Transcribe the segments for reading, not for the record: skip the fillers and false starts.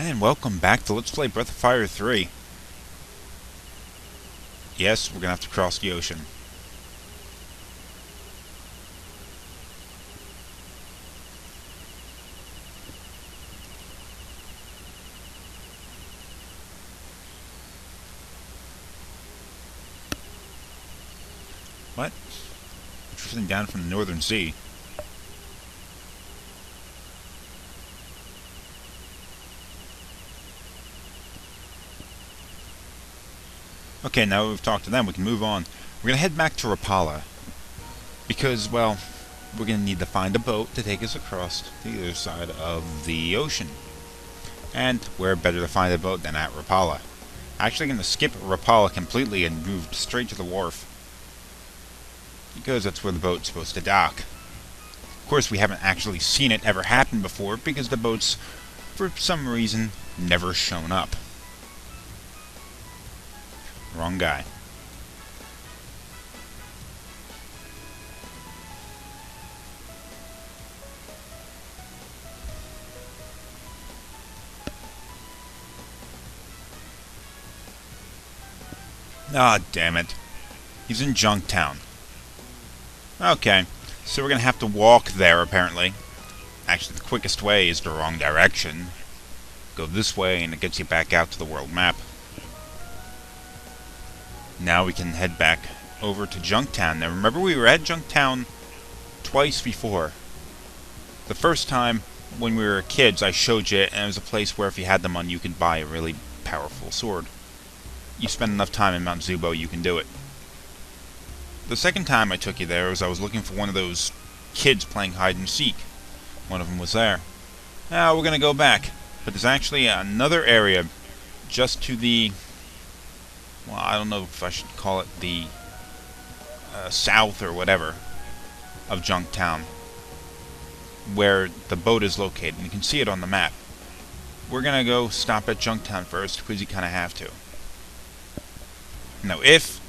And welcome back to Let's Play Breath of Fire 3. Yes, we're gonna have to cross the ocean. What? Drifting down from the Northern Sea. Okay, now that we've talked to them, we can move on. We're gonna head back to Rapala. Because, well, we're gonna need to find a boat to take us across the other side of the ocean. And where better to find a boat than at Rapala? Actually gonna skip Rapala completely and move straight to the wharf. Because that's where the boat's supposed to dock. Of course, we haven't actually seen it ever happen before because the boats, for some reason, never shown up. Wrong guy. Ah, damn it. He's in Junktown. Okay, so we're gonna have to walk there, apparently. Actually, the quickest way is the wrong direction. Go this way, and it gets you back out to the world map. Now we can head back over to Junktown. Now, remember we were at Junktown twice before. The first time, when we were kids, I showed you, and it was a place where if you had the money, you could buy a really powerful sword. You spend enough time in Mount Zubo, you can do it. The second time I took you there was I was looking for one of those kids playing hide and seek. One of them was there. Now we're gonna go back, but there's actually another area just to the, well, I don't know if I should call it the south or whatever of Junktown, where the boat is located, and you can see it on the map. We're gonna go stop at Junktown first because you kind of have to. Now, if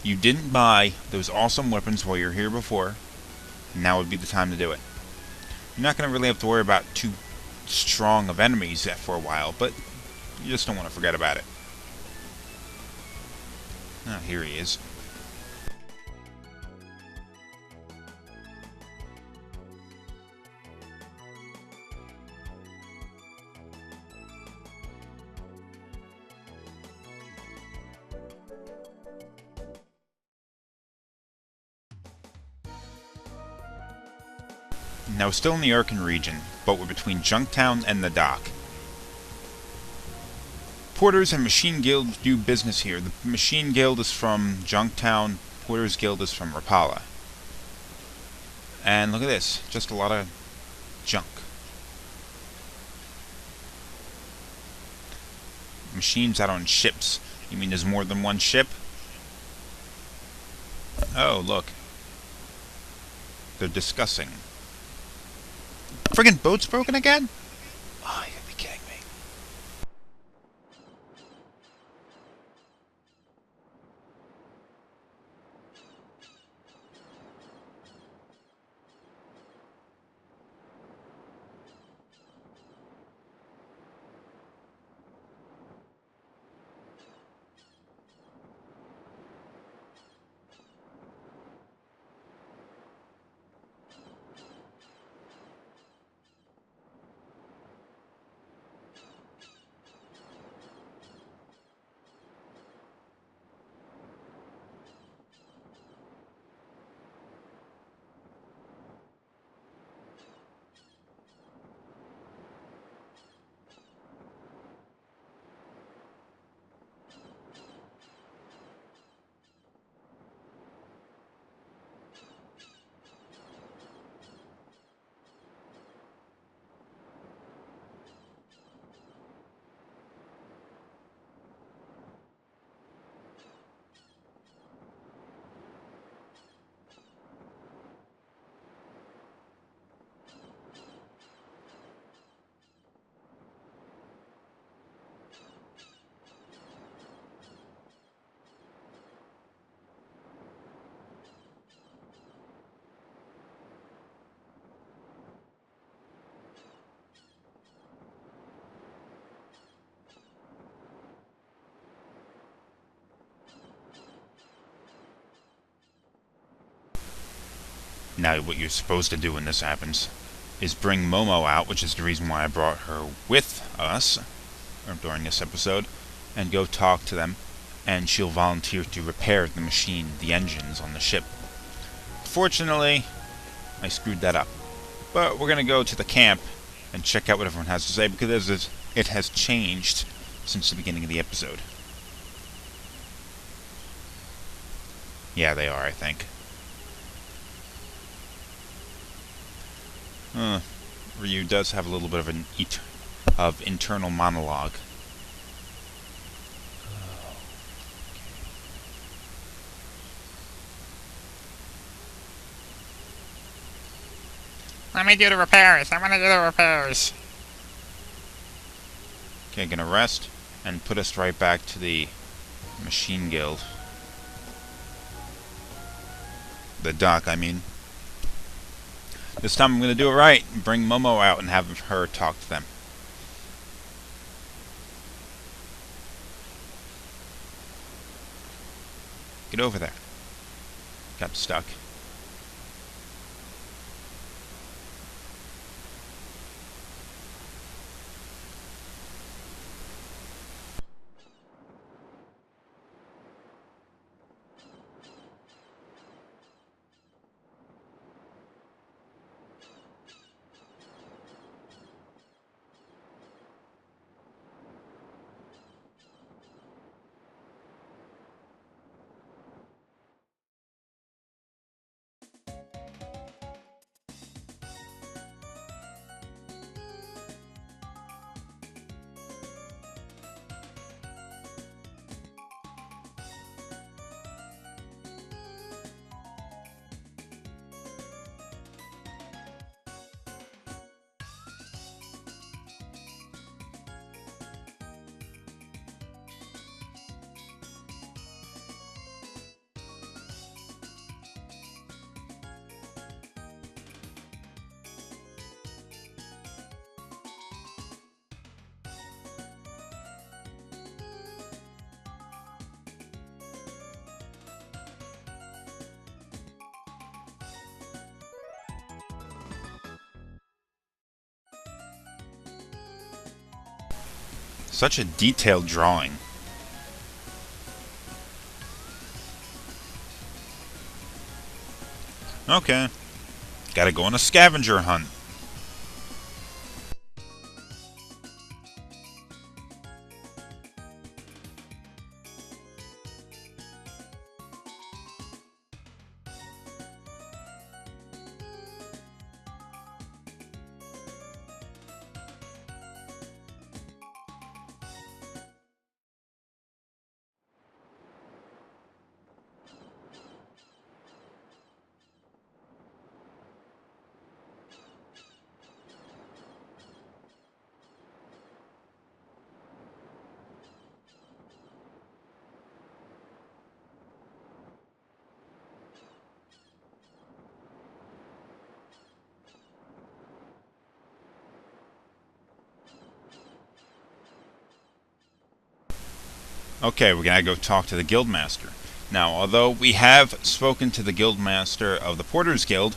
you didn't buy those awesome weapons while you're here before, now would be the time to do it. You're not going to really have to worry about too strong of enemies for a while, but you just don't want to forget about it. Ah, here he is. Now, we're still in the Arkan region, but we're between Junktown and the dock. Porters and Machine Guilds do business here. The Machine Guild is from Junktown, Porters Guild is from Rapala. And look at this, just a lot of junk. Machines out on ships. You mean there's more than one ship? Oh, look. They're discussing. Friggin' boat's broken again? Oh, you gotta be kidding me. Now, what you're supposed to do when this happens is bring Momo out, which is the reason why I brought her with us during this episode, and go talk to them, and she'll volunteer to repair the machine, the engines on the ship. Fortunately, I screwed that up. But we're going to go to the camp and check out what everyone has to say, because it has changed since the beginning of the episode. Yeah, they are, I think. Ryu does have a little bit of an internal monologue. Let me do the repairs. I want to do the repairs. Okay, gonna rest and put us right back to the Machine Guild. The dock, I mean. This time I'm gonna do it right. Bring Momo out and have her talk to them. Get over there. Got stuck. Such a detailed drawing. Okay. Gotta go on a scavenger hunt. Okay, we're gonna go talk to the Guildmaster. Now, although we have spoken to the Guildmaster of the Porters Guild,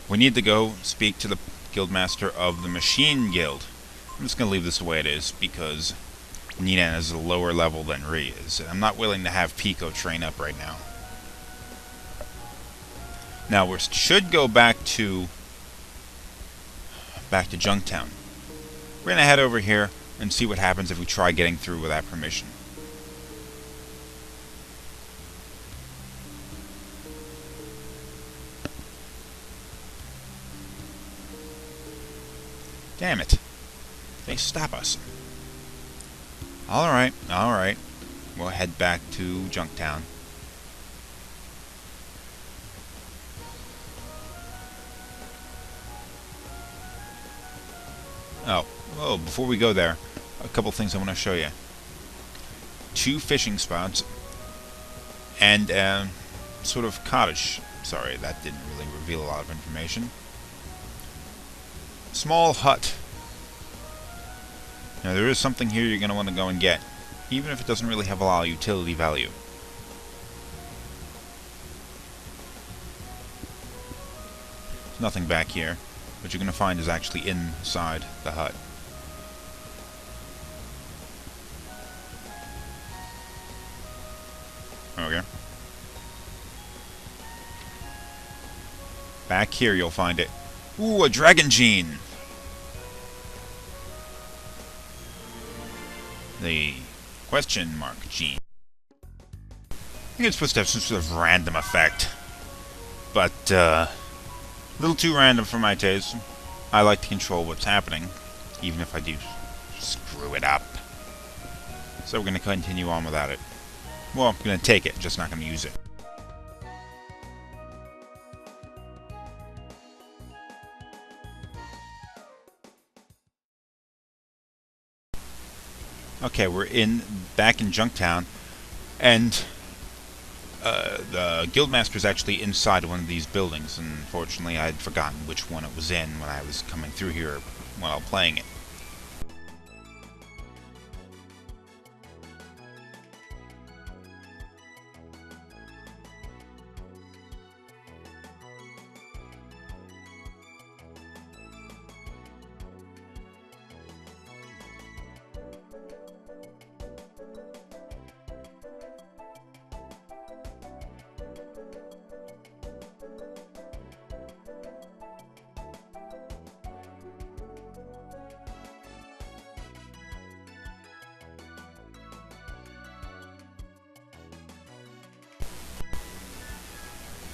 we need to go speak to the Guildmaster of the Machine Guild. I'm just gonna leave this the way it is, because Nina is a lower level than Ri is. I'm not willing to have Pico train up right now. Now, we should go back to Junktown. We're gonna head over here and see what happens if we try getting through without permission. Damn it. They stop us. Alright, alright. We'll head back to Junktown. Oh, before we go there, a couple things I want to show you. 2 fishing spots and sort of cottage. Sorry, that didn't really reveal a lot of information. Small hut. Now there is something here you're going to want to go and get, even if it doesn't really have a lot of utility value. Nothing back here. What you're going to find is actually inside the hut. Okay. Back here you'll find it. Ooh, a dragon gene! The question mark gene. I think it's supposed to have some sort of random effect. But, a little too random for my taste. I like to control what's happening, even if I do screw it up. So we're going to continue on without it. Well, I'm going to take it, just not going to use it. Okay, we're back in Junktown, and the Guildmaster's actually inside one of these buildings, and unfortunately I'd forgotten which one it was in when I was coming through here while playing it.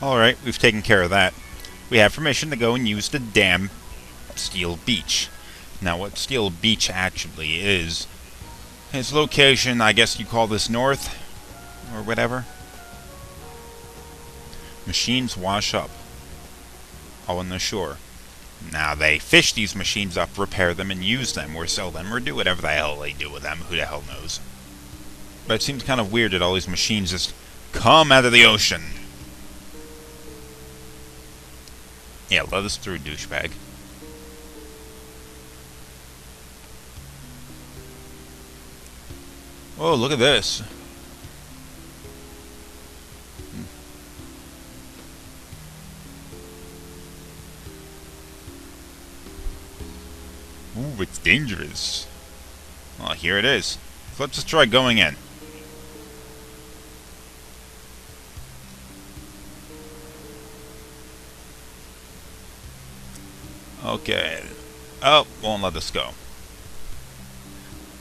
Alright, we've taken care of that. We have permission to go and use the damn Steel Beach. Now, what Steel Beach actually is, its location, I guess you call this north, or whatever. Machines wash up, all on the shore. Now, they fish these machines up, repair them, and use them, or sell them, or do whatever the hell they do with them. Who the hell knows? But it seems kind of weird that all these machines just come out of the ocean. Yeah, let us through, douchebag. Oh, look at this. Ooh, it's dangerous. Well, here it is. So let's just try going in. Okay. Oh, won't let us go.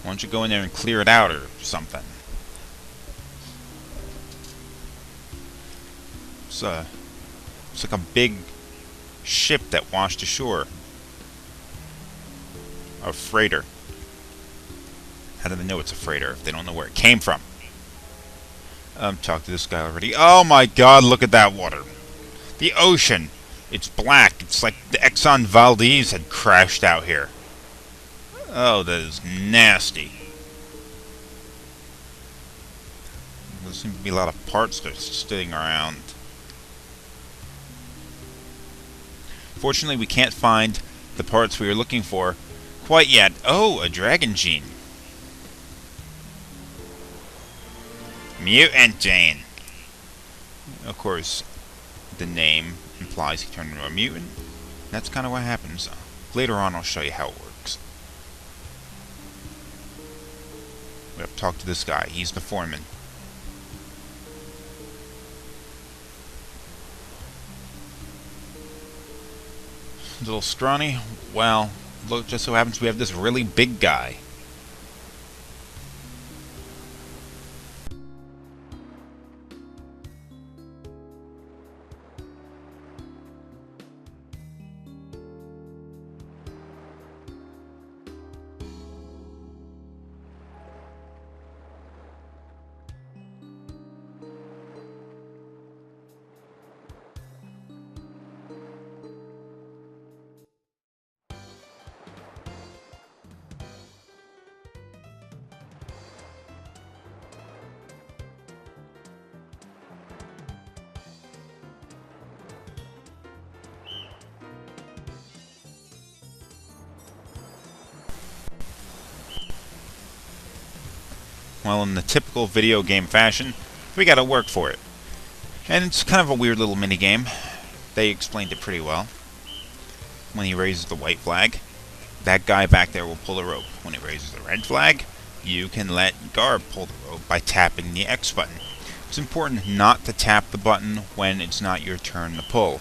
Why don't you go in there and clear it out or something? It's like a big ship that washed ashore. A freighter. How do they know it's a freighter if they don't know where it came from? Talked to this guy already. Oh my god, look at that water. The ocean. It's black. It's like the Exxon Valdez had crashed out here. Oh, that is nasty. There seem to be a lot of parts that are sitting around. Fortunately, we can't find the parts we were looking for quite yet. Oh, a dragon gene. Mutant gene. Of course, the name implies he turned into a mutant. That's kind of what happens. Later on, I'll show you how it works. We have to talk to this guy. He's the foreman. Little scrawny. Well, look, just so happens we have this really big guy. Well, in the typical video game fashion, we gotta work for it. And it's kind of a weird little mini-game. They explained it pretty well. when he raises the white flag, that guy back there will pull the rope. When he raises the red flag, you can let Garb pull the rope by tapping the X button. It's important not to tap the button when it's not your turn to pull.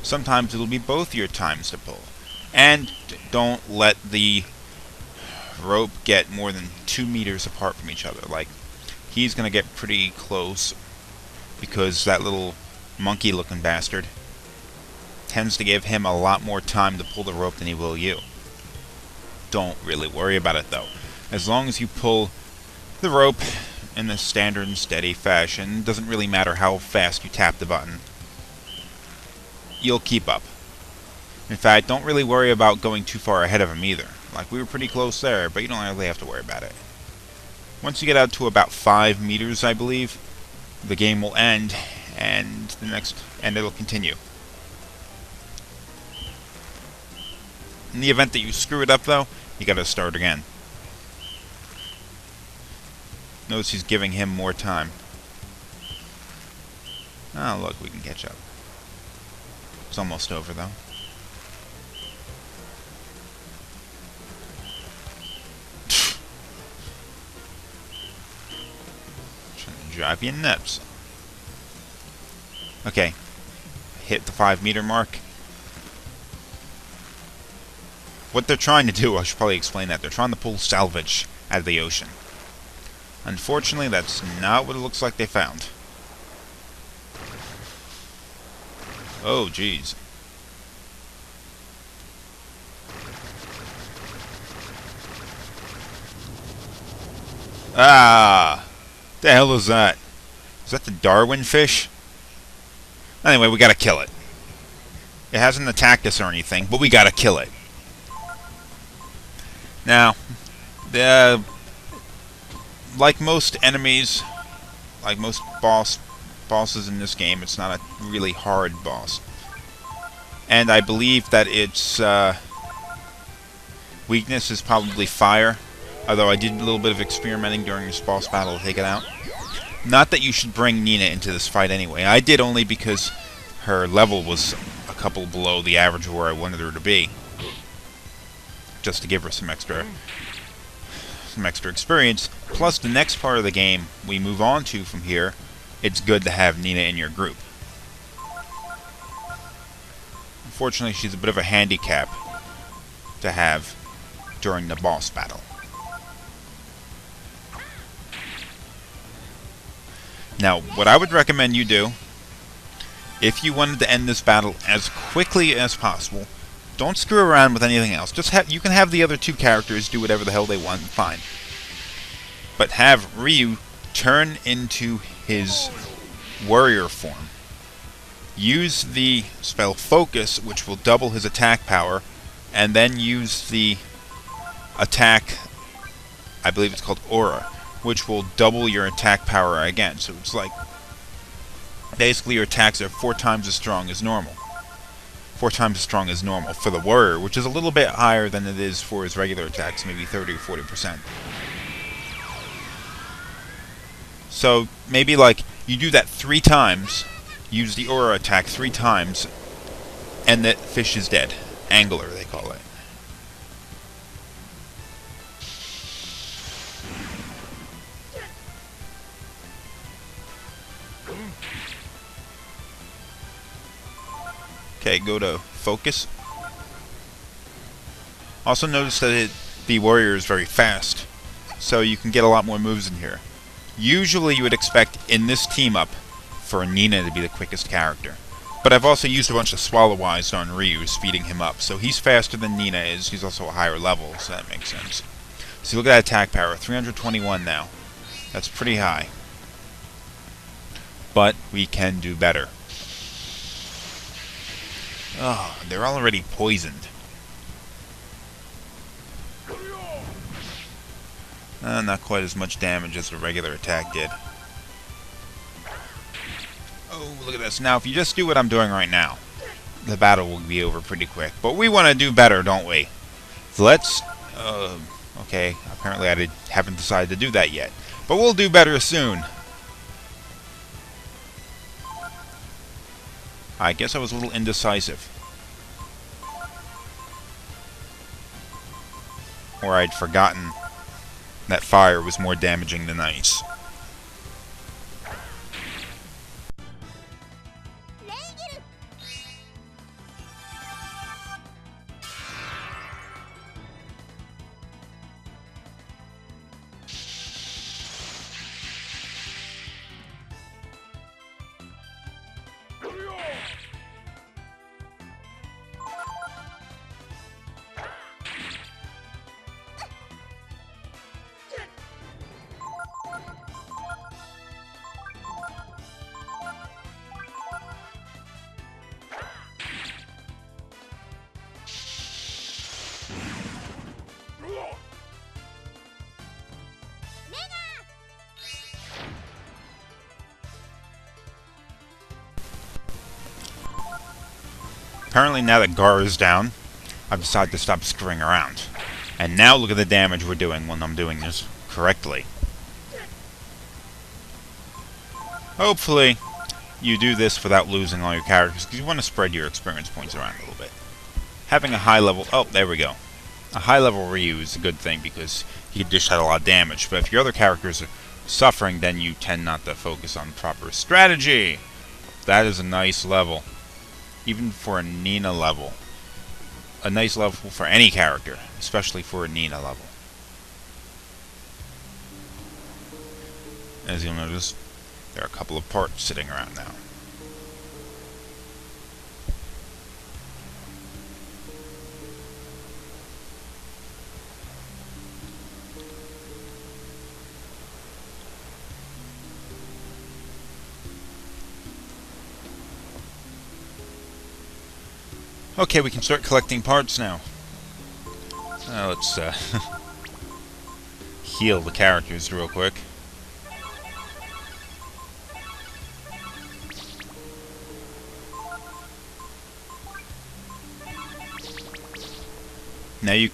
Sometimes it'll be both your times to pull. And don't let the rope get more than 2 meters apart from each other. Like, he's going to get pretty close because that little monkey-looking bastard tends to give him a lot more time to pull the rope than he will you. Don't really worry about it, though. As long as you pull the rope in a standard and steady fashion, doesn't really matter how fast you tap the button, you'll keep up. In fact, don't really worry about going too far ahead of him either. Like, we were pretty close there, but you don't really have to worry about it. Once you get out to about 5 meters, I believe, the game will end, and it'll continue. In the event that you screw it up, though, you gotta start again. Notice he's giving him more time. Oh, look, we can catch up. It's almost over, though. Trying to drive you nuts. Okay. Hit the 5 meter mark. What they're trying to do, I should probably explain that. They're trying to pull salvage out of the ocean. Unfortunately, that's not what it looks like they found. Oh, jeez. Ah! The hell is that? Is that the Darwin fish? Anyway, we gotta kill it. It hasn't attacked us or anything, but we gotta kill it. Now, like most enemies, like most bosses in this game, it's not a really hard boss. And I believe that its weakness is probably fire, although I did a little bit of experimenting during this boss battle to take it out. Not that you should bring Nina into this fight anyway. I did only because her level was a couple below the average of where I wanted her to be. Just to give her some extra experience. Plus, the next part of the game we move on to from here, it's good to have Nina in your group. Unfortunately, she's a bit of a handicap to have during the boss battle. Now, what I would recommend you do, if you wanted to end this battle as quickly as possible, don't screw around with anything else. You can have the other two characters do whatever the hell they want, fine. But have Ryu turn into his warrior form. Use the spell Focus, which will double his attack power, and then use the attack, I believe it's called Aura, which will double your attack power again. So it's like, basically your attacks are 4 times as strong as normal. 4 times as strong as normal for the warrior, which is a little bit higher than it is for his regular attacks, maybe 30 or 40%. So maybe like you do that 3 times, use the aura attack 3 times, and that fish is dead. Angler, they call it. Okay, go to Focus. Also notice that the warrior is very fast, so you can get a lot more moves in here. Usually you would expect in this team-up for Nina to be the quickest character. But I've also used a bunch of Swallow Eyes on Ryu, speeding him up, so he's faster than Nina is. He's also a higher level, so that makes sense. So look at that attack power, 321 now. That's pretty high. But we can do better. Oh, they're already poisoned. Not quite as much damage as a regular attack did. Oh, look at this. Now, if you just do what I'm doing right now, the battle will be over pretty quick. But we want to do better, don't we? So let's... okay, apparently I haven't decided to do that yet. But we'll do better soon. I guess I was a little indecisive. or I'd forgotten that fire was more damaging than ice. Apparently now that Gar is down, I've decided to stop screwing around. And now look at the damage we're doing when I'm doing this correctly. Hopefully, you do this without losing all your characters, because you want to spread your experience points around a little bit. Having a high level... Oh, there we go. A high level Ryu is a good thing, because he can dish out a lot of damage. But if your other characters are suffering, then you tend not to focus on proper strategy. That is a nice level. Even for a Nina level. A nice level for any character, especially for a Nina level. As you'll notice, there are a couple of parts sitting around now. Okay, we can start collecting parts now. Let's heal the characters real quick. Now you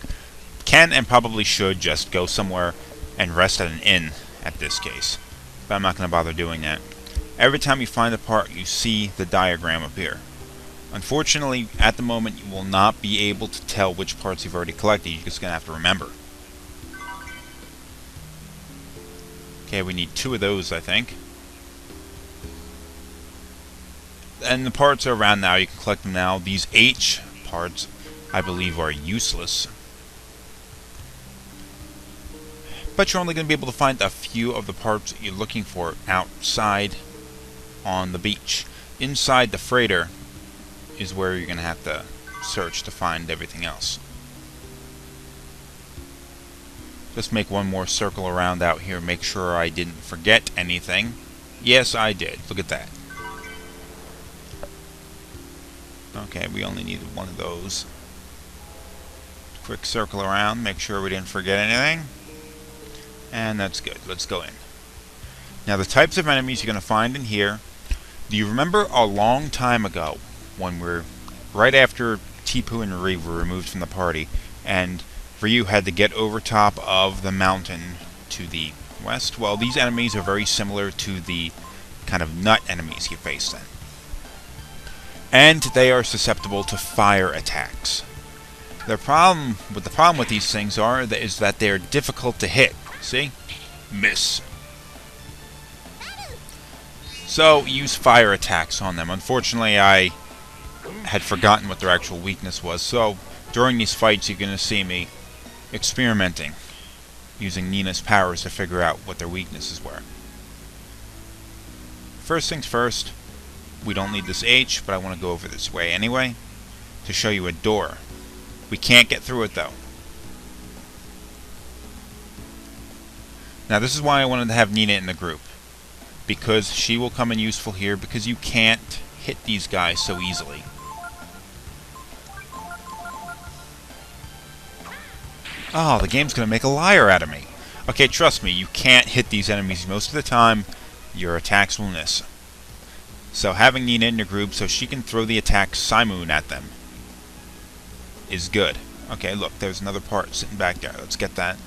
can and probably should just go somewhere and rest at an inn at this case. But I'm not going to bother doing that. Every time you find a part, you see the diagram appear. Unfortunately, at the moment, you will not be able to tell which parts you've already collected. You're just going to have to remember. Okay, we need 2 of those, I think. And the parts are around now. You can collect them now. These H parts, I believe, are useless. But you're only going to be able to find a few of the parts that you're looking for outside on the beach. Inside the freighter is where you're going to have to search to find everything else. Just make one more circle around out here, make sure I didn't forget anything. Yes, I did. Look at that. Okay, we only needed one of those. Quick circle around, make sure we didn't forget anything. And that's good. Let's go in. Now, the types of enemies you're going to find in here. Do you remember a long time ago when we're right after Tipu and Ryu were removed from the party, and Ryu had to get over top of the mountain to the west? Well, these enemies are very similar to the kind of nut enemies you face then. And they are susceptible to fire attacks. The problem with these things is that they're difficult to hit. See? Miss. So, use fire attacks on them. Unfortunately, I had forgotten what their actual weakness was, so during these fights you're going to see me experimenting, using Nina's powers to figure out what their weaknesses were. First things first, we don't need this H, but I want to go over this way anyway, to show you a door. We can't get through it though. Now this is why I wanted to have Nina in the group, because she will come in useful here, because you can't hit these guys so easily. Oh, the game's going to make a liar out of me. Okay, trust me, you can't hit these enemies most of the time. Your attacks will miss. So having Nina in your group so she can throw the attack Simoon at them is good. Okay, look, there's another part sitting back there. Let's get that.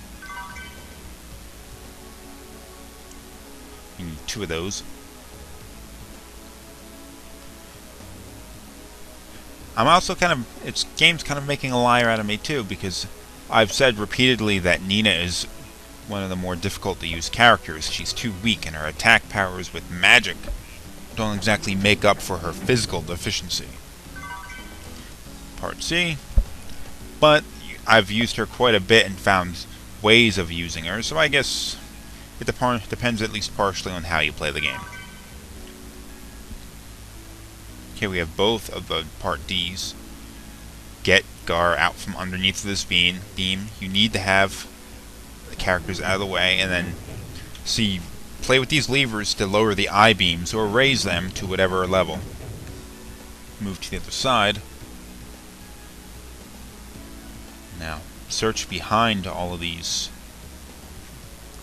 You need 2 of those. I'm also game's kind of making a liar out of me too, because I've said repeatedly that Nina is one of the more difficult to use characters. She's too weak, and her attack powers with magic don't exactly make up for her physical deficiency. Part C. But I've used her quite a bit and found ways of using her, so I guess it depends at least partially on how you play the game. Okay, we have both of the Part Ds. Get Gar out from underneath this beam. You need to have the characters out of the way, and then play with these levers to lower the I-beams or raise them to whatever level. Move to the other side. Now, search behind all of these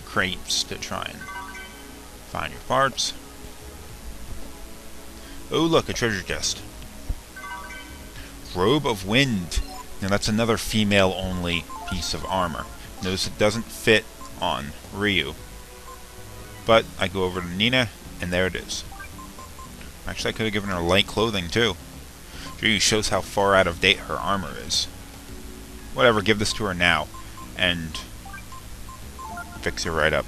crates to try and find your parts. Oh, look, a treasure chest. Robe of Wind. Now, that's another female-only piece of armor. Notice it doesn't fit on Ryu. But I go over to Nina, and there it is. Actually, I could have given her light clothing, too. Ryu shows how far out of date her armor is. Whatever, give this to her now, and fix her right up.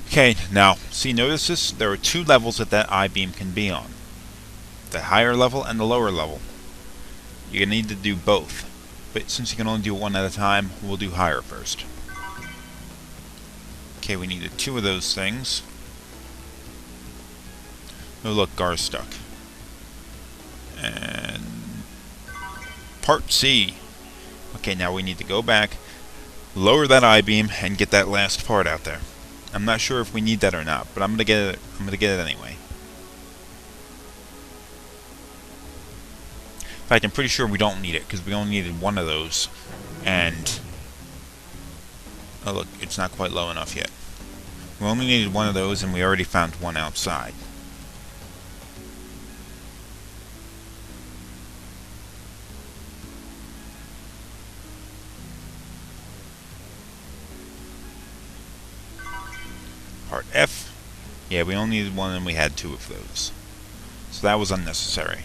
Okay, now, see, notice this? There are two levels that I-beam can be on. The higher level and the lower level. You're going to need to do both. But since you can only do one at a time, we'll do higher first. Okay, we needed two of those things. Oh look, Gar's stuck. And Part C. Okay, now we need to go back, lower that I-beam, and get that last part out there. I'm not sure if we need that or not, but I'm gonna get it. I'm gonna get it anyway. In fact, I'm pretty sure we don't need it because we only needed one of those, and oh look, it's not quite low enough yet. We only needed one of those, and we already found one outside. Part F. Yeah, we only needed one and we had two of those. So that was unnecessary.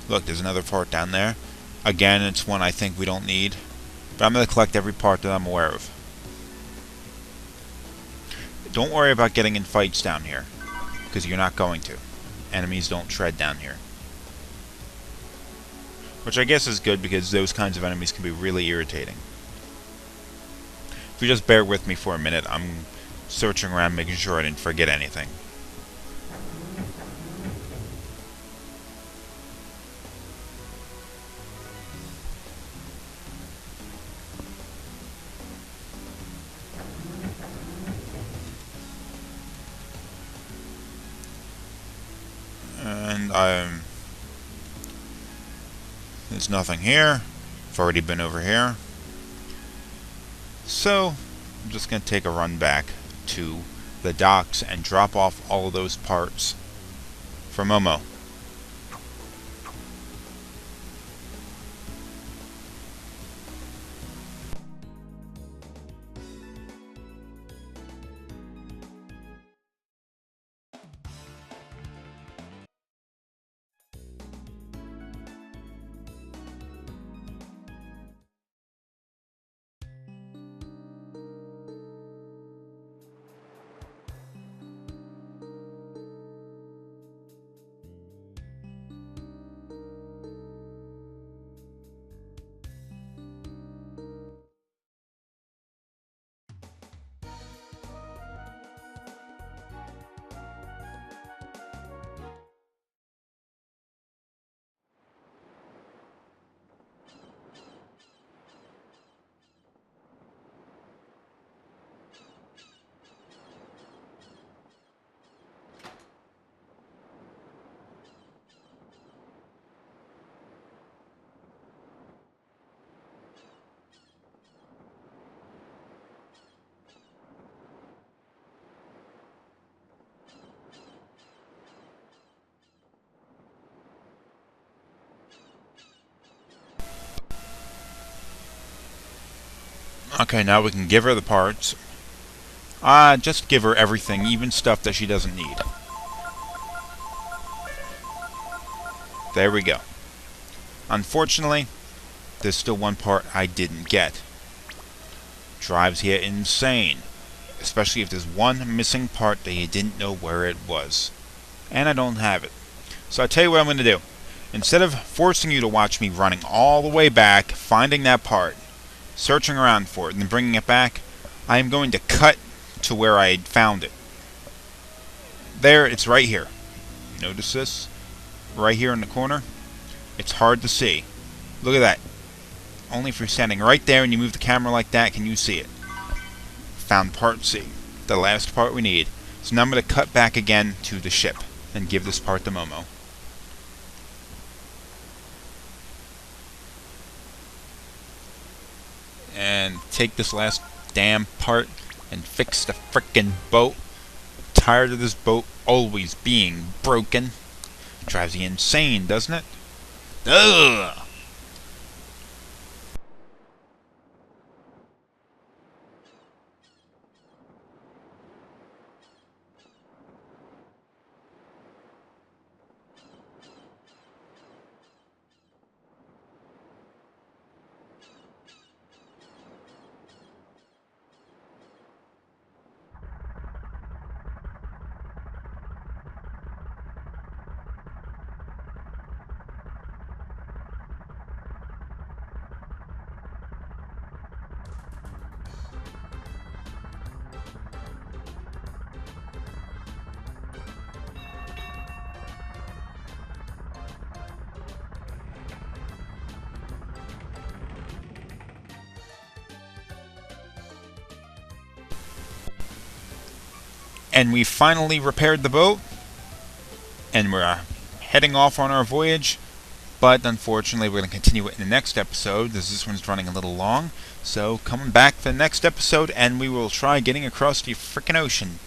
Look, there's another part down there. Again, it's one I think we don't need. But I'm going to collect every part that I'm aware of. Don't worry about getting in fights down here, because you're not going to. Enemies don't tread down here. Which I guess is good, because those kinds of enemies can be really irritating. If you just bear with me for a minute, I'm searching around making sure I didn't forget anything. And there's nothing here. I've already been over here. So, I'm just going to take a run back to the docks and drop off all of those parts for Momo. Okay, now we can give her the parts. Just give her everything, even stuff that she doesn't need. There we go. Unfortunately, there's still one part I didn't get. Drives you insane. Especially if there's one missing part that you didn't know where it was. And I don't have it. So I'll tell you what I'm going to do. Instead of forcing you to watch me running all the way back, finding that part, searching around for it, and then bringing it back, I am going to cut to where I found it. There, it's right here. Notice this? Right here in the corner. It's hard to see. Look at that. Only if you're standing right there and you move the camera like that can you see it. Found part C. The last part we need. So now I'm going to cut back again to the ship and give this part to Momo. And take this last damn part and fix the frickin' boat. Tired of this boat always being broken. Drives you insane, doesn't it? Ugh! And we finally repaired the boat, and we're heading off on our voyage, but unfortunately we're going to continue it in the next episode, as this one's running a little long. So coming back for the next episode, and we will try getting across the frickin' ocean.